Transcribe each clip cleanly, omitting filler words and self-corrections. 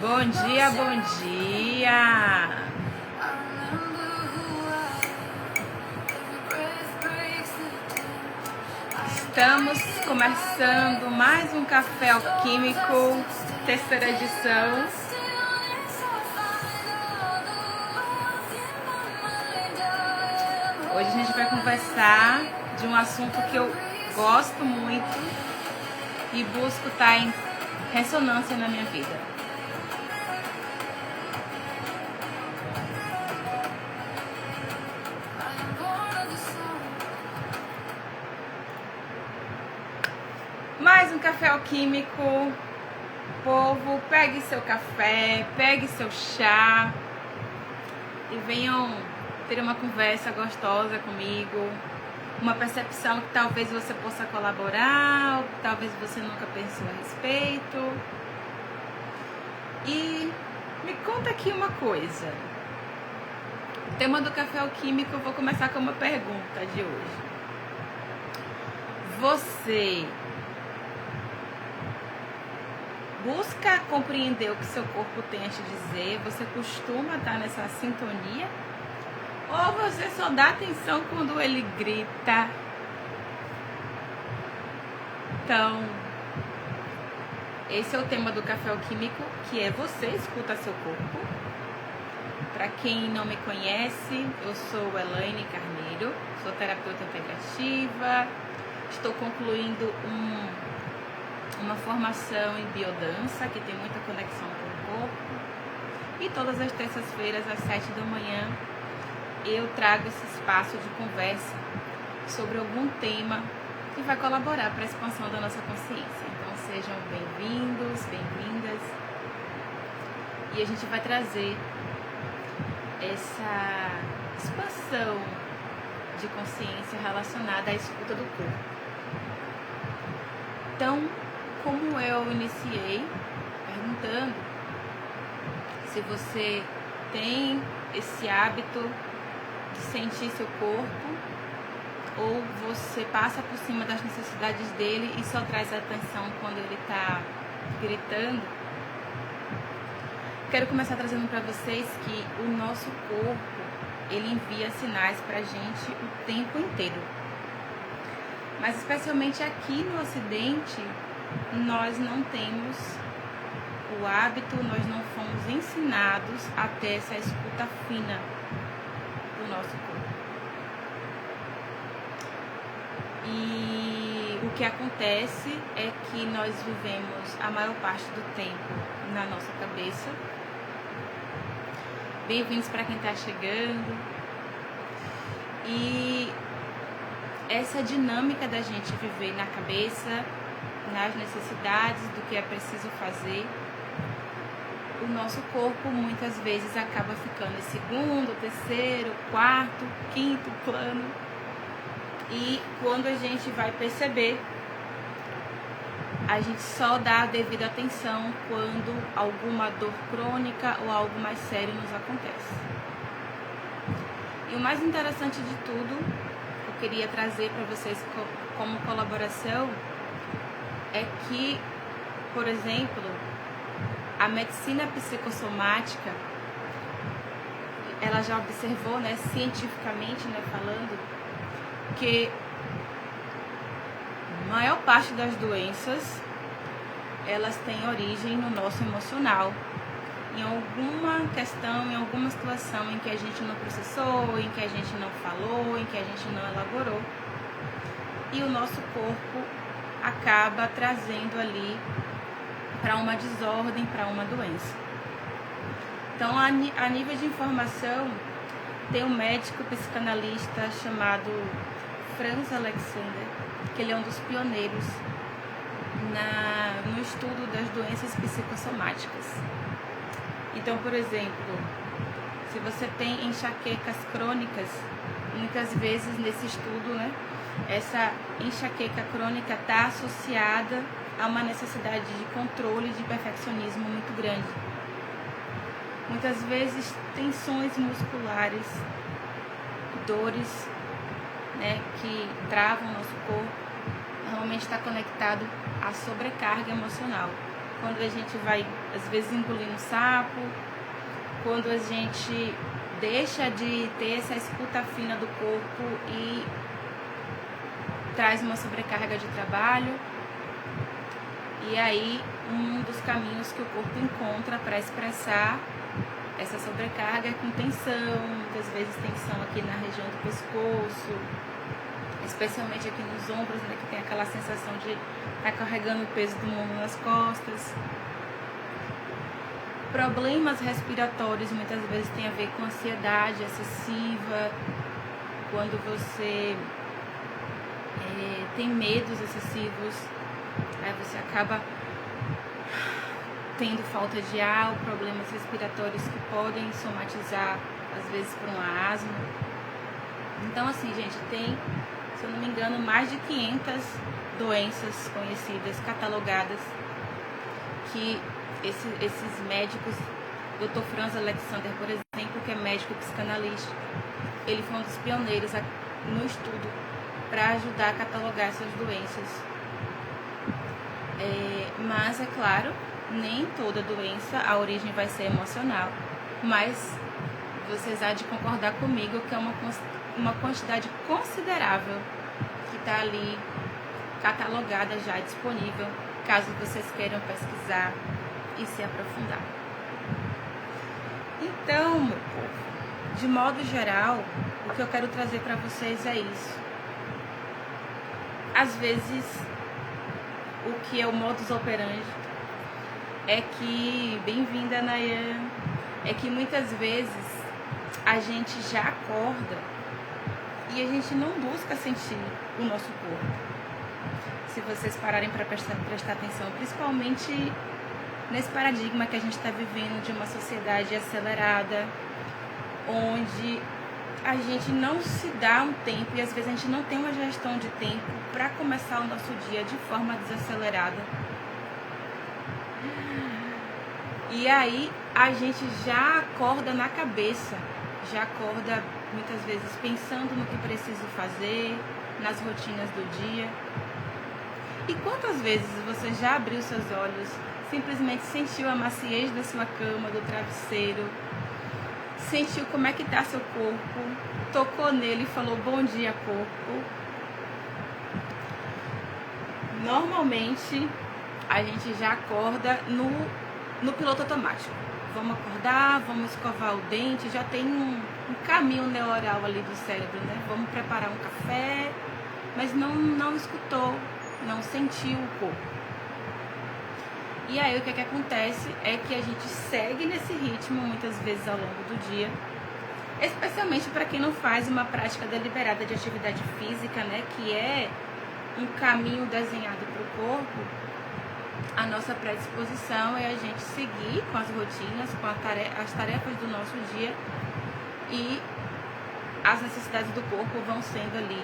Bom dia, bom dia! Estamos começando mais um Café Alquímico, terceira edição. Hoje a gente vai conversar de um assunto que eu gosto muito e busco estar em ressonância na minha vida. Mais um Café Alquímico. Povo, pegue seu café, pegue seu chá e venham ter uma conversa gostosa comigo, uma percepção que talvez você possa colaborar, ou talvez você nunca pensou a respeito. E me conta aqui uma coisa. O tema do Café Alquímico, eu vou começar com uma pergunta de hoje. Você busca compreender o que seu corpo tem a te dizer? Você costuma estar nessa sintonia? Ou você só dá atenção quando ele grita? Então, esse é o tema do Café Alquímico, que é você escuta seu corpo. Para quem não me conhece, eu sou Elaine Carneiro, sou terapeuta integrativa, estou concluindo uma formação em biodança, que tem muita conexão com o corpo. E todas as terças-feiras, às 7 da manhã, eu trago esse espaço de conversa sobre algum tema que vai colaborar para a expansão da nossa consciência. Então sejam bem-vindos, bem-vindas. E a gente vai trazer essa expansão de consciência relacionada à escuta do corpo. Então, como eu iniciei perguntando se você tem esse hábito de sentir seu corpo ou você passa por cima das necessidades dele e só traz atenção quando ele está gritando, quero começar trazendo para vocês que o nosso corpo, ele envia sinais pra gente o tempo inteiro. Mas especialmente aqui no Ocidente, nós não temos o hábito, nós não fomos ensinados a ter essa escuta fina do nosso corpo. E o que acontece é que nós vivemos a maior parte do tempo na nossa cabeça. Bem-vindos para quem está chegando. E essa dinâmica da gente viver na cabeça, nas necessidades do que é preciso fazer, o nosso corpo muitas vezes acaba ficando em segundo, terceiro, quarto, quinto plano. E quando a gente vai perceber, a gente só dá a devida atenção quando alguma dor crônica ou algo mais sério nos acontece. E o mais interessante de tudo, que eu queria trazer para vocês como colaboração, é que, por exemplo, a medicina psicossomática, ela já observou, cientificamente, falando, que a maior parte das doenças, elas têm origem no nosso emocional, em alguma questão, em alguma situação em que a gente não processou, em que a gente não falou, em que a gente não elaborou, e o nosso corpo acaba trazendo ali para uma desordem, para uma doença. Então, a nível de informação, tem um médico psicanalista chamado Franz Alexander, que ele é um dos pioneiros no estudo das doenças psicossomáticas. Então, por exemplo, se você tem enxaquecas crônicas, muitas vezes nesse estudo, essa enxaqueca crônica está associada há uma necessidade de controle, de perfeccionismo muito grande. Muitas vezes tensões musculares, dores, né, que travam o nosso corpo, normalmente está conectado à sobrecarga emocional. Quando a gente vai, às vezes, engolindo sapo, quando a gente deixa de ter essa escuta fina do corpo e traz uma sobrecarga de trabalho. E aí, um dos caminhos que o corpo encontra para expressar essa sobrecarga é com tensão, muitas vezes tensão aqui na região do pescoço, especialmente aqui nos ombros, né, que tem aquela sensação de estar carregando o peso do mundo nas costas. Problemas respiratórios muitas vezes tem a ver com ansiedade excessiva, quando você tem medos excessivos, aí você acaba tendo falta de ar, problemas respiratórios que podem somatizar, às vezes, por uma asma. Então, assim, gente, tem, se eu não me engano, mais de 500 doenças conhecidas, catalogadas, que esses médicos, Dr. Franz Alexander, por exemplo, que é médico psicanalista, ele foi um dos pioneiros no estudo para ajudar a catalogar essas doenças. Mas, é claro, nem toda doença, a origem vai ser emocional, mas vocês há de concordar comigo que é uma quantidade considerável que está ali catalogada já, disponível, caso vocês queiram pesquisar e se aprofundar. Então, meu povo, de modo geral, o que eu quero trazer para vocês é isso. Às vezes, o que é o modus operandi é que, bem-vinda, Nayan, é que muitas vezes a gente já acorda e a gente não busca sentir o nosso corpo. Se vocês pararem para prestar atenção, principalmente nesse paradigma que a gente está vivendo de uma sociedade acelerada, onde a gente não se dá um tempo e às vezes a gente não tem uma gestão de tempo para começar o nosso dia de forma desacelerada. E aí a gente já acorda na cabeça, já acorda muitas vezes pensando no que preciso fazer, nas rotinas do dia. E quantas vezes você já abriu seus olhos, simplesmente sentiu a maciez da sua cama, do travesseiro, sentiu como é que está seu corpo, tocou nele e falou bom dia, corpo. Normalmente a gente já acorda no piloto automático. Vamos acordar, vamos escovar o dente, já tem um caminho neural ali do cérebro, né? Vamos preparar um café, mas não escutou, não sentiu o corpo. E aí o que acontece é que a gente segue nesse ritmo muitas vezes ao longo do dia, especialmente para quem não faz uma prática deliberada de atividade física, né? Que é um caminho desenhado para o corpo. A nossa predisposição é a gente seguir com as rotinas, com as tarefas do nosso dia, e as necessidades do corpo vão sendo ali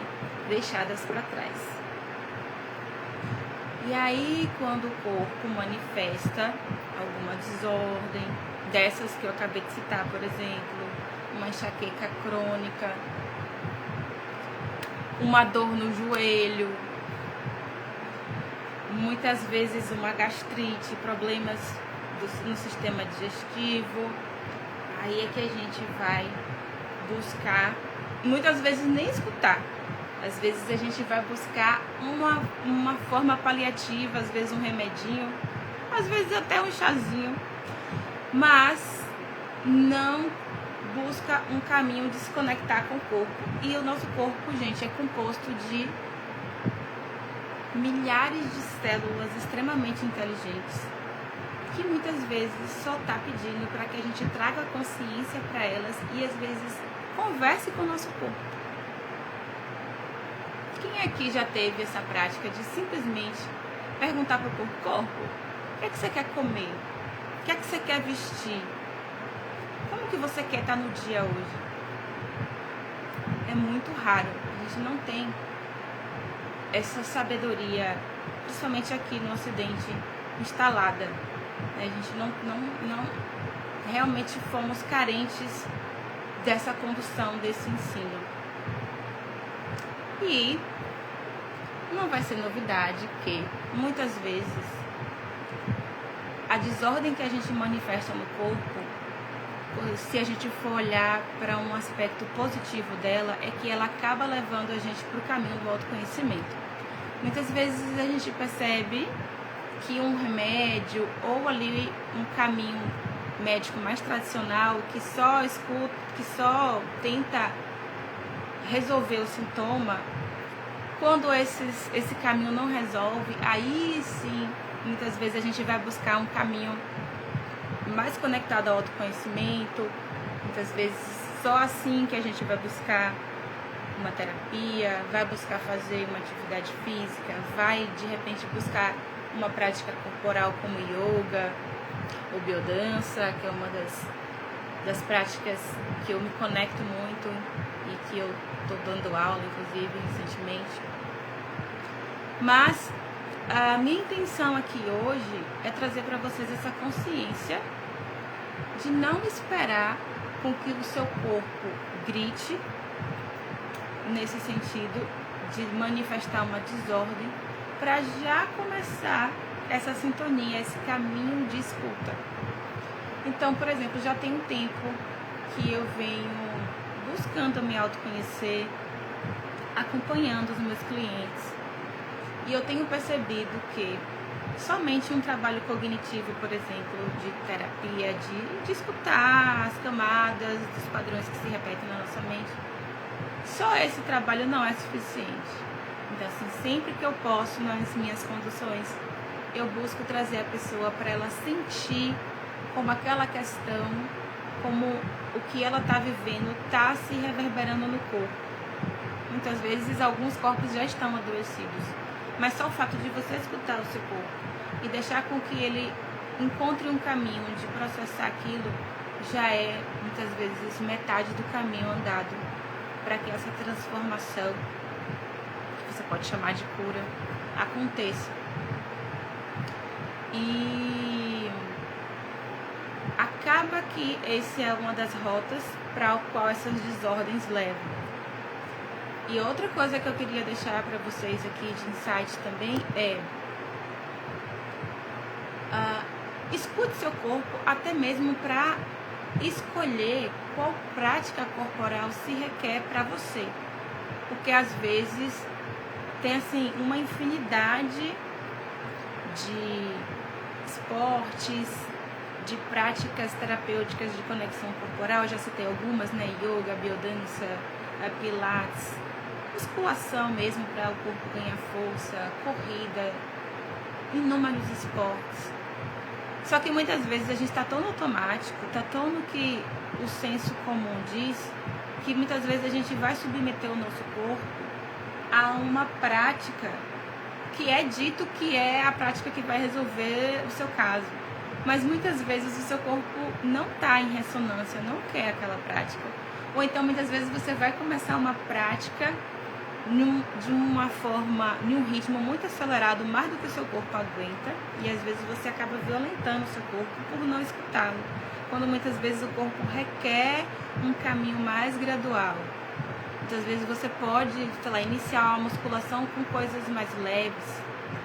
deixadas para trás. E aí, quando o corpo manifesta alguma desordem, dessas que eu acabei de citar, por exemplo, uma enxaqueca crônica, uma dor no joelho, muitas vezes uma gastrite, problemas no sistema digestivo, aí é que a gente vai buscar, muitas vezes nem escutar, às vezes a gente vai buscar uma forma paliativa, às vezes um remedinho, às vezes até um chazinho, mas não busca um caminho de se conectar com o corpo. E o nosso corpo, gente, é composto de milhares de células extremamente inteligentes, que muitas vezes só está pedindo para que a gente traga consciência para elas e às vezes converse com o nosso corpo. Quem aqui já teve essa prática de simplesmente perguntar para o corpo, o que é que você quer comer? O que é que você quer vestir? Como que você quer estar no dia hoje? É muito raro, a gente não tem essa sabedoria, principalmente aqui no Ocidente, instalada. A gente não realmente fomos carentes dessa condução, desse ensino. E não vai ser novidade que, muitas vezes, a desordem que a gente manifesta no corpo, se a gente for olhar para um aspecto positivo dela, é que ela acaba levando a gente para o caminho do autoconhecimento. Muitas vezes a gente percebe que um remédio ou ali um caminho médico mais tradicional que só escuta, que só tenta resolver o sintoma, quando esse caminho não resolve, aí sim, muitas vezes a gente vai buscar um caminho mais conectado ao autoconhecimento. Muitas vezes só assim que a gente vai buscar uma terapia, vai buscar fazer uma atividade física, vai de repente buscar uma prática corporal como yoga ou biodança, que é uma das práticas que eu me conecto muito e que eu estou dando aula, inclusive, recentemente. Mas a minha intenção aqui hoje é trazer para vocês essa consciência de não esperar com que o seu corpo grite, nesse sentido de manifestar uma desordem, para já começar essa sintonia, esse caminho de escuta. Então, por exemplo, já tem um tempo que eu venho buscando me autoconhecer, acompanhando os meus clientes, e eu tenho percebido que somente um trabalho cognitivo, por exemplo, de terapia, de escutar as camadas dos padrões que se repetem na nossa mente, só esse trabalho não é suficiente. Então, assim, sempre que eu posso, nas minhas conduções, eu busco trazer a pessoa para ela sentir como aquela questão, como o que ela está vivendo está se reverberando no corpo. Muitas vezes, alguns corpos já estão adoecidos, mas só o fato de você escutar o seu corpo e deixar com que ele encontre um caminho de processar aquilo, já é, muitas vezes, metade do caminho andado para que essa transformação, que você pode chamar de cura, aconteça. E acaba que essa é uma das rotas para a qual essas desordens levam. E outra coisa que eu queria deixar para vocês aqui de insight também é escute seu corpo, até mesmo para escolher qual prática corporal se requer para você. Porque às vezes tem assim uma infinidade de esportes, de práticas terapêuticas de conexão corporal. Eu já citei algumas, né? Yoga, biodança, pilates, musculação mesmo para o corpo ganhar força, corrida, inúmeros esportes. Só que muitas vezes a gente está tão no automático, está tão no que o senso comum diz, que muitas vezes a gente vai submeter o nosso corpo a uma prática que é dito que é a prática que vai resolver o seu caso. Mas muitas vezes o seu corpo não está em ressonância, não quer aquela prática. Ou então muitas vezes você vai começar uma prática de uma forma, em um ritmo muito acelerado, mais do que o seu corpo aguenta, e às vezes você acaba violentando o seu corpo por não escutá-lo, quando muitas vezes o corpo requer um caminho mais gradual. Muitas vezes você pode, sei lá, iniciar uma musculação com coisas mais leves,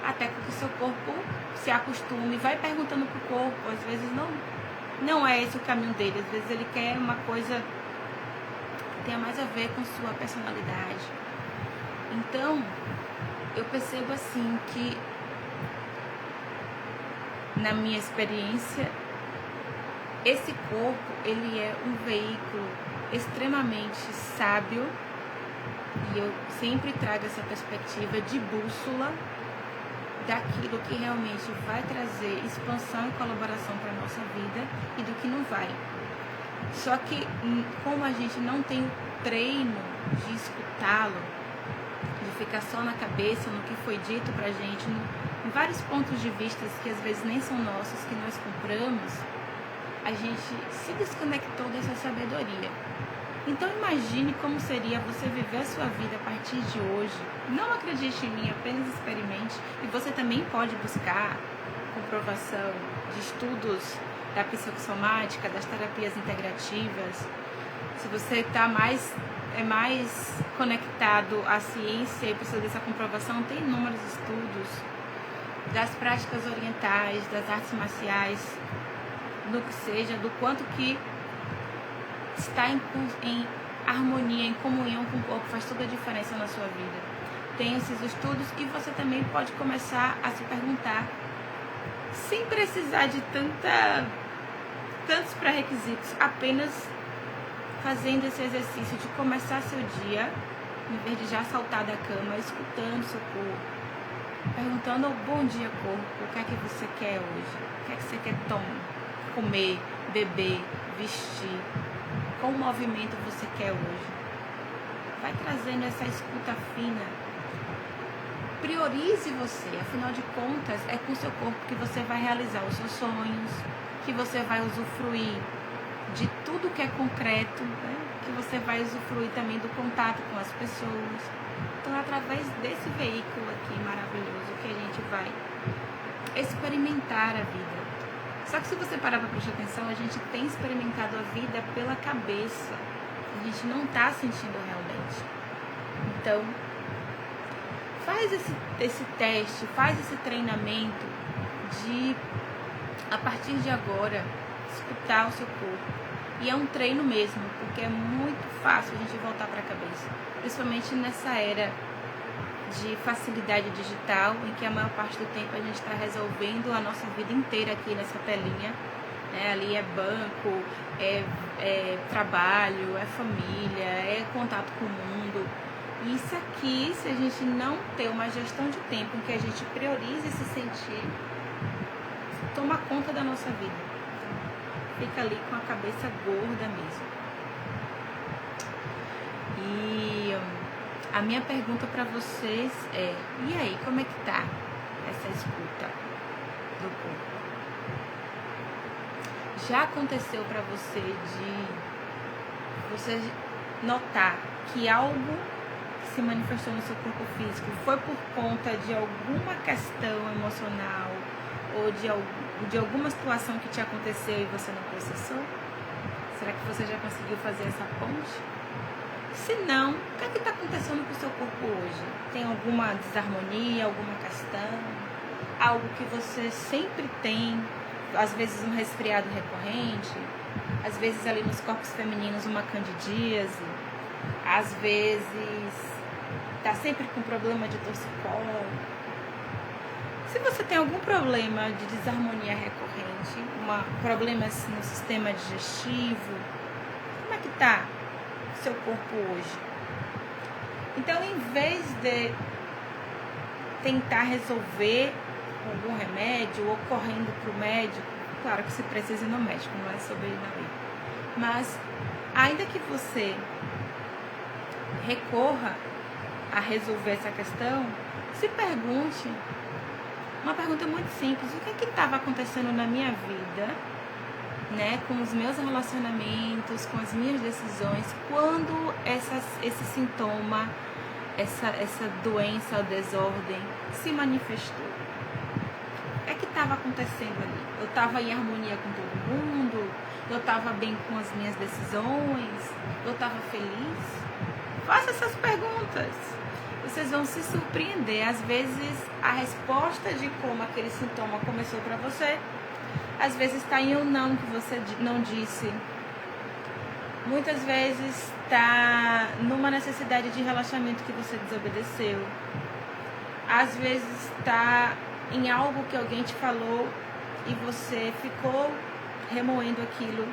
até que o seu corpo se acostume, vai perguntando pro corpo, às vezes não é esse o caminho dele, às vezes ele quer uma coisa que tenha mais a ver com sua personalidade. Então, eu percebo assim que, na minha experiência, esse corpo, ele é um veículo extremamente sábio, e eu sempre trago essa perspectiva de bússola daquilo que realmente vai trazer expansão e colaboração para a nossa vida e do que não vai. Só que, como a gente não tem o treino de escutá-lo, de ficar só na cabeça, no que foi dito pra gente, em vários pontos de vista que às vezes nem são nossos, que nós compramos, a gente se desconectou dessa sabedoria. Então imagine como seria você viver a sua vida a partir de hoje. Não acredite em mim, apenas experimente. E você também pode buscar comprovação de estudos da psicossomática, das terapias integrativas. Se você está mais conectado à ciência e precisa dessa comprovação, tem inúmeros estudos das práticas orientais, das artes marciais, do que seja, do quanto que estar em harmonia, em comunhão com o corpo faz toda a diferença na sua vida. Tem esses estudos que você também pode começar a se perguntar, sem precisar de tantos pré-requisitos, apenas fazendo esse exercício de começar seu dia, em vez de já saltar da cama, escutando seu corpo, perguntando ao bom dia corpo, o que é que você quer hoje? O que é que você quer comer, beber, vestir? Qual movimento você quer hoje? Vai trazendo essa escuta fina. Priorize você, afinal de contas, é com o seu corpo que você vai realizar os seus sonhos, que você vai usufruir de tudo que é concreto, né? Que você vai usufruir também do contato com as pessoas. Então, através desse veículo aqui maravilhoso que a gente vai experimentar a vida. Só que se você parar para prestar atenção, a gente tem experimentado a vida pela cabeça. A gente não está sentindo realmente. Então, faz esse teste, faz esse treinamento de, a partir de agora, escutar o seu corpo. E é um treino mesmo, porque é muito fácil a gente voltar para a cabeça. Principalmente nessa era de facilidade digital, em que a maior parte do tempo a gente está resolvendo a nossa vida inteira aqui nessa telinha, né? Ali é banco, é trabalho, é família, é contato com o mundo. E isso aqui, se a gente não ter uma gestão de tempo em que a gente priorize se sentir, toma conta da nossa vida. Fica ali com a cabeça gorda mesmo. E a minha pergunta para vocês é: e aí, como é que tá essa escuta do corpo? Já aconteceu para você de você notar que algo que se manifestou no seu corpo físico foi por conta de alguma questão emocional ou de alguma situação que te aconteceu e você não processou? Será que você já conseguiu fazer essa ponte? Se não, o que é que está acontecendo com o seu corpo hoje? Tem alguma desarmonia, alguma questão? Algo que você sempre tem, às vezes um resfriado recorrente, às vezes ali nos corpos femininos uma candidíase, às vezes está sempre com problema de torcicolo. Se você tem algum problema de desarmonia recorrente, problemas no sistema digestivo, como é que está o seu corpo hoje? Então, em vez de tentar resolver com algum remédio ou correndo para o médico, claro que se precisa ir no médico, não é sobre ir na lei, mas ainda que você recorra a resolver essa questão, se pergunte uma pergunta muito simples: o que estava acontecendo na minha vida, né, com os meus relacionamentos, com as minhas decisões, quando esse sintoma, essa doença ou desordem se manifestou? O que estava acontecendo ali? Eu estava em harmonia com todo mundo? Eu estava bem com as minhas decisões? Eu estava feliz? Faça essas perguntas. Vocês vão se surpreender. Às vezes a resposta de como aquele sintoma começou para você, às vezes está em um não que você não disse. Muitas vezes está numa necessidade de relaxamento que você desobedeceu. Às vezes está em algo que alguém te falou e você ficou remoendo aquilo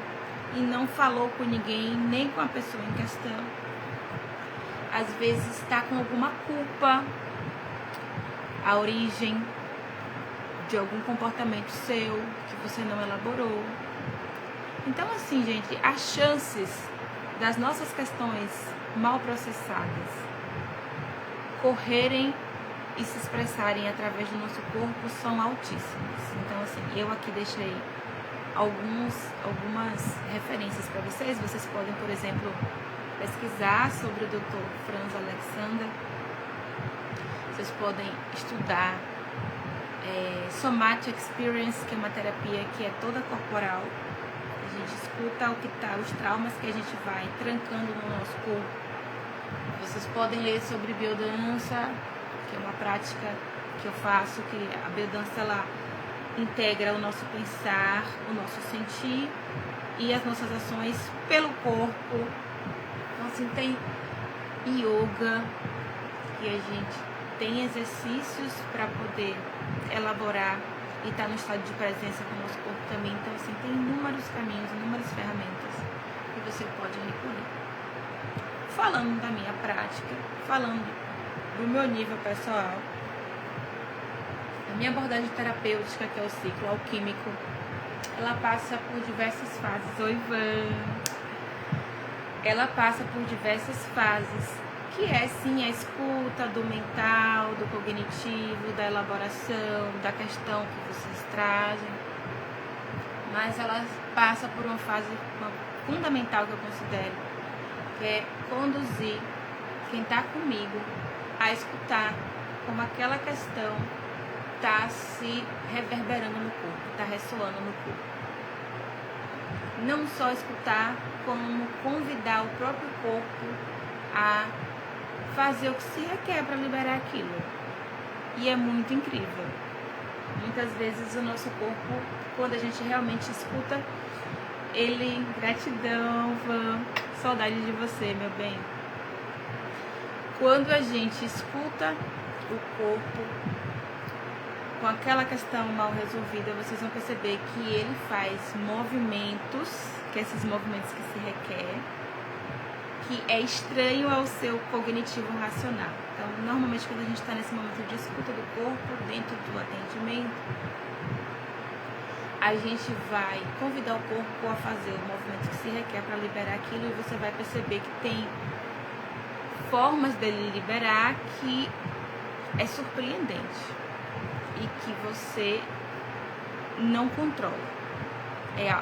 e não falou com ninguém, nem com a pessoa em questão. Às vezes está com alguma culpa, a origem de algum comportamento seu que você não elaborou. Então, assim, gente, as chances das nossas questões mal processadas correrem e se expressarem através do nosso corpo são altíssimas. Então, assim, eu aqui deixei algumas referências para vocês. Vocês podem, por exemplo, pesquisar sobre o Dr. Franz Alexander. Vocês podem estudar Somatic Experience, que é uma terapia que é toda corporal. A gente escuta os traumas que a gente vai trancando no nosso corpo. Vocês podem ler sobre biodança, que é uma prática que eu faço, que a biodança ela integra o nosso pensar, o nosso sentir e as nossas ações pelo corpo. Então, assim, tem yoga, que a gente tem exercícios para poder elaborar e estar no estado de presença com o nosso corpo também. Então, assim, tem inúmeros caminhos, inúmeras ferramentas que você pode recorrer. Falando da minha prática, falando do meu nível pessoal, a minha abordagem terapêutica, que é o ciclo alquímico, ela passa por diversas fases. Oi, Ivan! Ela passa por diversas fases, que é sim a escuta do mental, do cognitivo, da elaboração, da questão que vocês trazem, mas ela passa por uma fase fundamental que eu considero, que é conduzir quem está comigo a escutar como aquela questão está se reverberando no corpo, está ressoando no corpo. Não só escutar, como convidar o próprio corpo a fazer o que se requer para liberar aquilo. E é muito incrível. Muitas vezes o nosso corpo, quando a gente realmente escuta, ele... Gratidão, Van. Saudade de você, meu bem. Quando a gente escuta o corpo com aquela questão mal resolvida, vocês vão perceber que ele faz movimentos, que esses movimentos que se requer, que é estranho ao seu cognitivo racional. Então, normalmente, quando a gente está nesse momento de escuta do corpo, dentro do atendimento, a gente vai convidar o corpo a fazer o movimento que se requer para liberar aquilo, e você vai perceber que tem formas dele liberar que é surpreendente e que você não controla.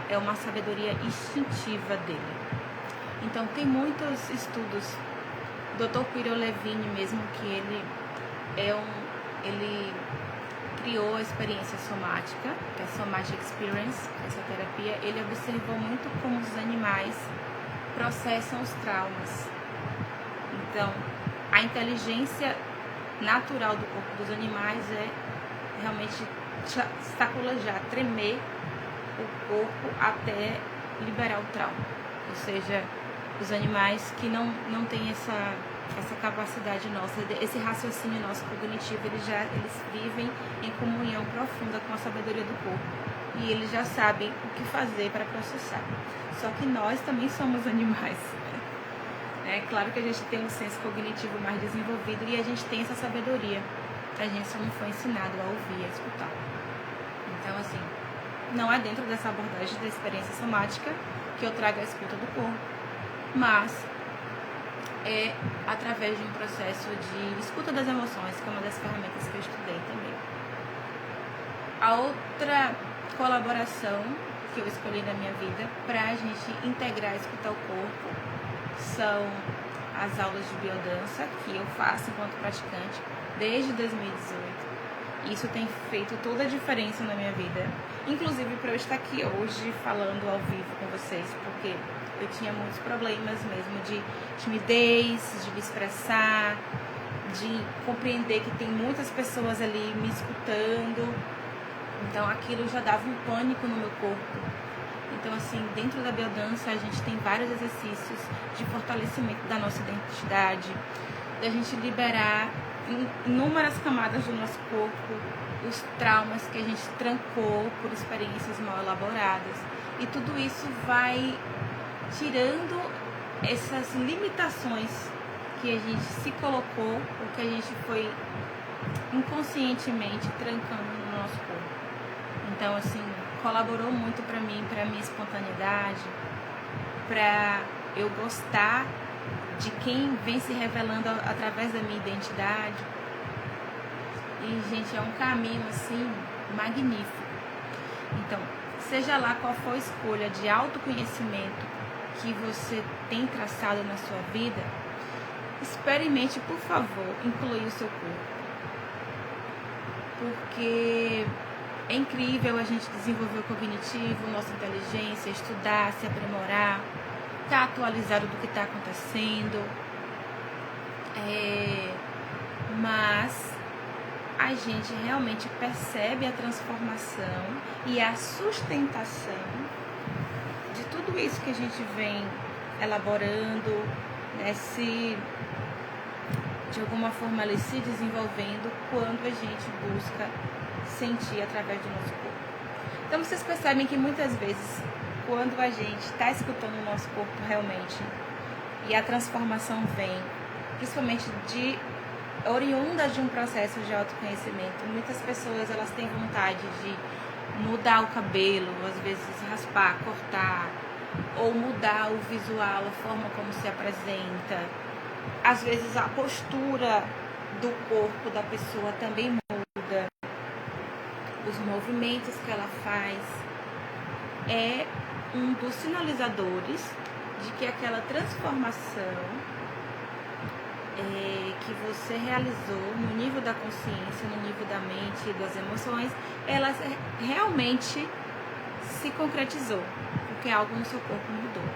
É uma sabedoria instintiva dele. Então, tem muitos estudos. Dr. Piro Levine mesmo, que ele criou a experiência somática, que é a Somatic Experience, essa terapia. Ele observou muito como os animais processam os traumas. Então, a inteligência natural do corpo dos animais é realmente sacolejar, tremer o corpo até liberar o trauma. Ou seja, os animais que não têm essa capacidade nossa, esse raciocínio nosso cognitivo, eles vivem em comunhão profunda com a sabedoria do corpo. E eles já sabem o que fazer para processar. Só que nós também somos animais. É claro que a gente tem um senso cognitivo mais desenvolvido e a gente tem essa sabedoria. A gente só não foi ensinado a ouvir, a escutar. Então, assim, não é dentro dessa abordagem da experiência somática que eu trago a escuta do corpo, mas é através de um processo de escuta das emoções, que é uma das ferramentas que eu estudei também. A outra colaboração que eu escolhi na minha vida para a gente integrar e escutar o corpo são as aulas de biodança que eu faço enquanto praticante desde 2018. Isso tem feito toda a diferença na minha vida, inclusive para eu estar aqui hoje falando ao vivo com vocês, porque eu tinha muitos problemas mesmo de timidez, de me expressar, de compreender que tem muitas pessoas ali me escutando. Então aquilo já dava um pânico no meu corpo. Então, assim, dentro da biodança a gente tem vários exercícios de fortalecimento da nossa identidade, da gente liberar inúmeras camadas do nosso corpo, os traumas que a gente trancou por experiências mal elaboradas. E tudo isso vai tirando essas limitações que a gente se colocou, ou que a gente foi inconscientemente trancando no nosso corpo. Então, assim, colaborou muito para mim, para minha espontaneidade, para eu gostar de quem vem se revelando através da minha identidade. E, gente, é um caminho, assim, magnífico. Então, seja lá qual for a escolha de autoconhecimento que você tem traçado na sua vida, experimente, por favor, incluir o seu corpo. Porque é incrível a gente desenvolver o cognitivo, nossa inteligência, estudar, se aprimorar, estar atualizado do que está acontecendo. Mas a gente realmente percebe a transformação e a sustentação de tudo isso que a gente vem elaborando, né, de alguma forma ali se desenvolvendo quando a gente busca sentir através do nosso corpo. Então vocês percebem que muitas vezes quando a gente está escutando o nosso corpo realmente e a transformação vem, principalmente oriunda de um processo de autoconhecimento, muitas pessoas elas têm vontade de mudar o cabelo, às vezes raspar, cortar, ou mudar o visual, a forma como se apresenta. Às vezes a postura do corpo da pessoa também muda, os movimentos que ela faz. É um dos sinalizadores de que aquela transformação que você realizou no nível da consciência, no nível da mente e das emoções, ela realmente se concretizou, porque algo no seu corpo mudou.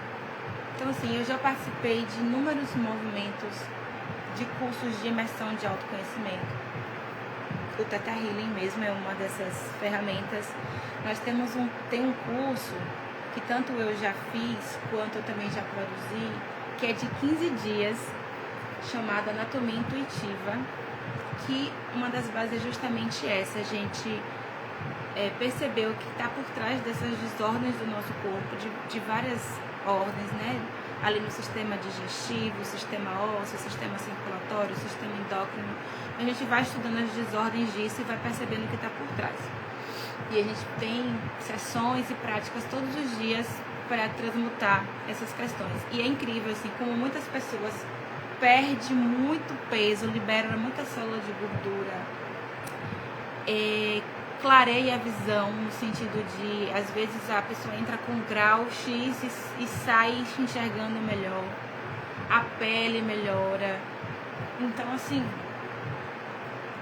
Então, assim, eu já participei de inúmeros movimentos de cursos de imersão de autoconhecimento. O Theta Healing mesmo é uma dessas ferramentas. Nós tem um curso que tanto eu já fiz, quanto eu também já produzi, que é de 15 dias, chamado Anatomia Intuitiva, que uma das bases é justamente essa, a gente perceber o que está por trás dessas desordens do nosso corpo, de várias ordens, né? Ali no sistema digestivo, sistema ósseo, sistema circulatório, sistema endócrino. A gente vai estudando as desordens disso e vai percebendo o que está por trás. E a gente tem sessões e práticas todos os dias para transmutar essas questões. E é incrível, assim, como muitas pessoas perdem muito peso, liberam muita célula de gordura, clareia a visão, no sentido de, às vezes, a pessoa entra com grau X e sai enxergando melhor, a pele melhora. Então, assim,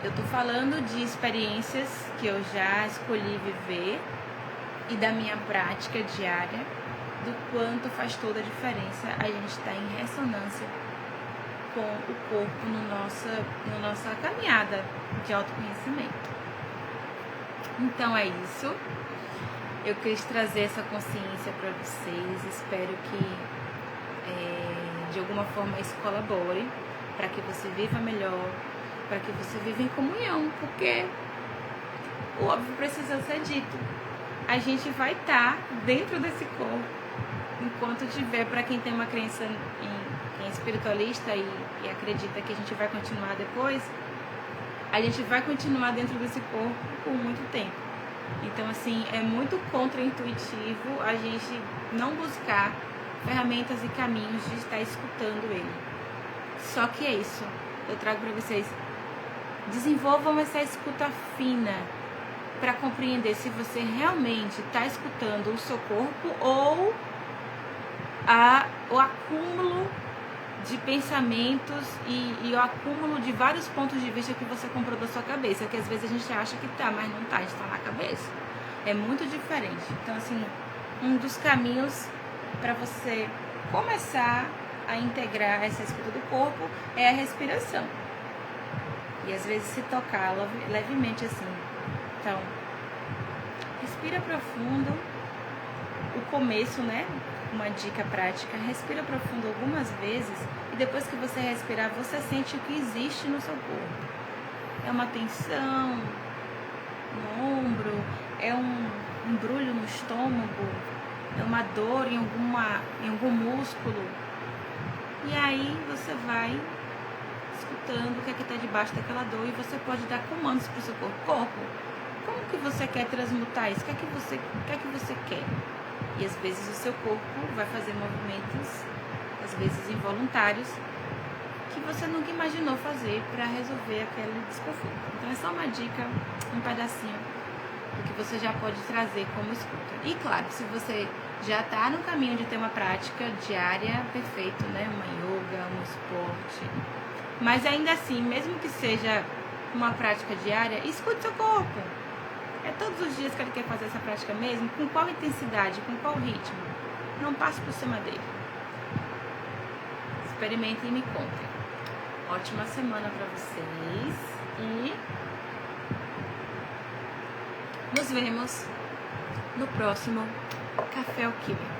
eu tô falando de experiências que eu já escolhi viver e da minha prática diária, do quanto faz toda a diferença a gente estar em ressonância com o corpo na nossa caminhada de autoconhecimento. Então é isso. Eu quis trazer essa consciência para vocês. Espero que de alguma forma isso colabore para que você viva melhor, para que você viva em comunhão, porque o óbvio precisa ser dito. A gente vai estar dentro desse corpo enquanto tiver, para quem tem uma crença quem é espiritualista e acredita que a gente vai continuar depois, a gente vai continuar dentro desse corpo por muito tempo. Então, assim, é muito contraintuitivo a gente não buscar ferramentas e caminhos de estar escutando ele. Só que é isso, eu trago para vocês, desenvolvam essa escuta fina para compreender se você realmente está escutando o seu corpo ou o acúmulo de pensamentos e o acúmulo de vários pontos de vista que você comprou da sua cabeça, que às vezes a gente acha que tá, mas não tá, a gente tá na cabeça. É muito diferente. Então, assim, um dos caminhos para você começar a integrar essa escuta do corpo é a respiração. E às vezes se tocar levemente assim. Então, respira profundo. O começo, né? Uma dica prática, respira profundo algumas vezes e depois que você respirar, você sente o que existe no seu corpo. É uma tensão no ombro, é um embrulho no estômago, é uma dor em algum músculo. E aí você vai escutando o que é que está debaixo daquela dor e você pode dar comandos para o seu corpo. Corpo, como que você quer transmutar isso? O que é que você quer? E às vezes o seu corpo vai fazer movimentos, às vezes involuntários, que você nunca imaginou fazer para resolver aquele desconforto. Então é só uma dica, um pedacinho do que você já pode trazer como escuta. E claro, se você já está no caminho de ter uma prática diária perfeita, né? Uma yoga, um esporte. Mas ainda assim, mesmo que seja uma prática diária, escute seu corpo. É todos os dias que ele quer fazer essa prática mesmo? Com qual intensidade, com qual ritmo? Não passe por cima dele. Experimentem e me contem. Ótima semana para vocês e nos vemos no próximo Café Alquímico.